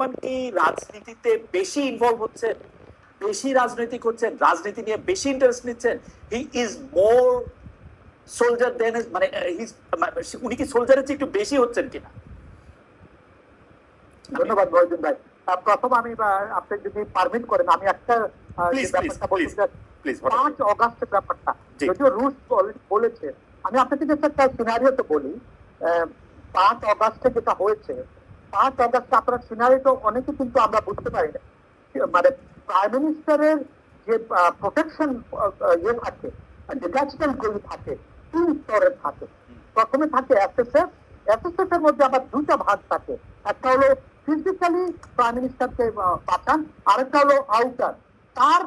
রহমান কি রাজনীতিতে বেশি ইনভলভ হচ্ছেন, বেশি রাজনৈতিক হচ্ছেন, রাজনীতি নিয়ে বেশি ইন্টারেস্ট নিচ্ছেন? হি ইজ মোর সোলজার দেন, মানে উনি কি সোলজারের চেয়ে একটু বেশি হচ্ছেন কিনা? ধন্যবাদ মহিউদ্দিন ভাই। প্রথম আমি আপনি যদি পারমিট করেন আমি একটা ব্যাপারটা বলতে চাই। 5 অগাস্টের ব্যাপারটা যদিও রুশ বলেছে, আমি আপনাকে যে একটা সিনারিও তো বলি। 5 অগাস্টে যেটা হয়েছে, 5 অগাস্টে আপনার সিনারিও অনেকে কিন্তু আমরা বুঝতে পারি না। মানে প্রাইম মিনিস্টারের যে প্রোটেকশন ইয়ে থাকে, ডিটাচমেন্ট গুলি থাকে 3 স্তরের থাকে। প্রথমে থাকে এসএসএফ, এসএসএফ এর মধ্যে আবার 2টা ভাগ থাকে। একটা হলো ফিজিক্যালি প্রাইম মিনিস্টারকে পাঠান, আরেকটা হলো আউটার। তার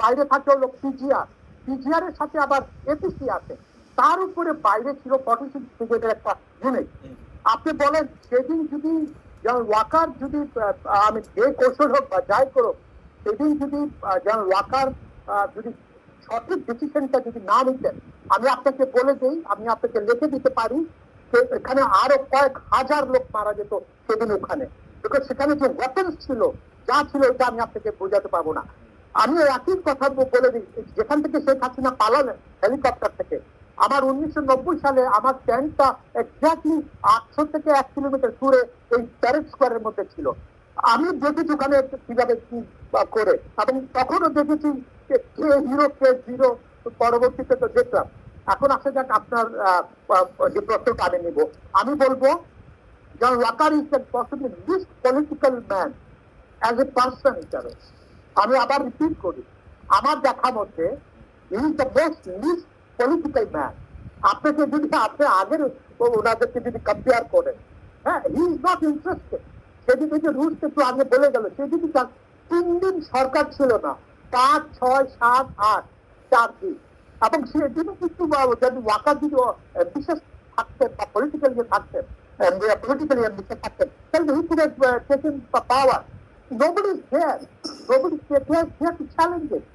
বাইরে থাকে হলো পিজিআর, পিজিআর এর সাথে আবার এপিসি আছে। তার উপরে বাইরে ছিল 46 ব্রিগেডের একটা ইউনিট। আপনি বলেন সেদিন যদি যেমন ওয়াকার যদি আমি যে কৌশল হোক বা যাই করুক, সেদিন যদি যেমন ওয়াকার যদি সঠিক ডিসিশনটা যদি না নিতেন, আমি আপনাকে বলে দিই, আমি আপনাকে লিখে দিতে পারি এখানে আরো কয়েক হাজার লোক মারা যেত সেদিন ওখানে। বিকজ সেখানে যে ওয়েপন্স ছিল, যা ছিল, এটা আমি আপনাকে বোঝাতে পারবো না। আমি একই কথা বলে দিই, যেখান থেকে শেখ হাসিনা পালালেন হেলিকপ্টার থেকে, আমার 1990 সালে আমার ট্যাঙ্কটা এক্স্যাক্টলি 800 থেকে 1 কিলোমিটার দূরে এই প্যারেড স্কোয়ারের মধ্যে ছিল। আমি দেখেছি ওখানে কিভাবে কি করে, এবং তখনও দেখেছি কে হিরো কে জিরো, পরবর্তীতে তো দেখলাম। এখন আসা যাক আপনার যে প্রশ্নটা আমি নিব, আমি বলবো John Walker is the possibly least political man as a person হিসাবে। আমি আবার রিপিট করি, আমার দেখা মতে he is the most least political man. আপনাকে যদি আপনি আগের ওনাদেরকে যদি কম্পেয়ার করেন, হ্যাঁ, হি ইজ নট ইন্টারেস্টেড। সেদিকে যে রুশ একটু আগে বলে গেল, সেদিকে 3 দিন সরকার ছিল না, 5, 6, 7, 8, 4 দিন। এবং সেদিনও কিন্তু যদি ওয়াকার যদি বিশেষ থাকতেন বা পলিটিক্যাল যে থাকতেন, politically ambitious থাকতেন, তাহলে he could have taken power. Nobody is there. Nobody is there to challenge it.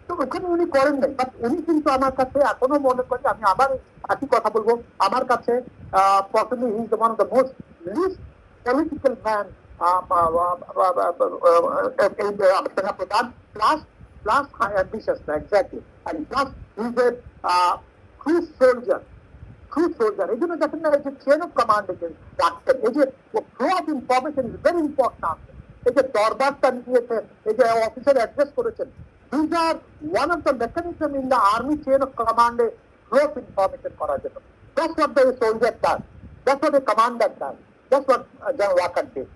তো ওখানে উনি করেন নাই, বাট উনি কিন্তু আমার কাছে এখনো মনে করি, আমি আবার একই কথা বলবো, আমার কাছে possibly he is one of the most least political man সেনাপ্রধান, plus high ambitious, exactly, and plus he is a true soldier. এই জন্য দেখেন না, এই যে চেন অফ কমান্ড রাখতেন, এই যে flow of information is very important. এই যে দরবারটা নিয়েছেন, এই যে অফিসার অ্যাড্রেস করেছেন, this are one of the mechanism in the army chain of কমান্ডে ফ্লো অফ ইনফরমেশন করার জন্য। That's what the soldier does, that's what the commander does, that's what General Walker did.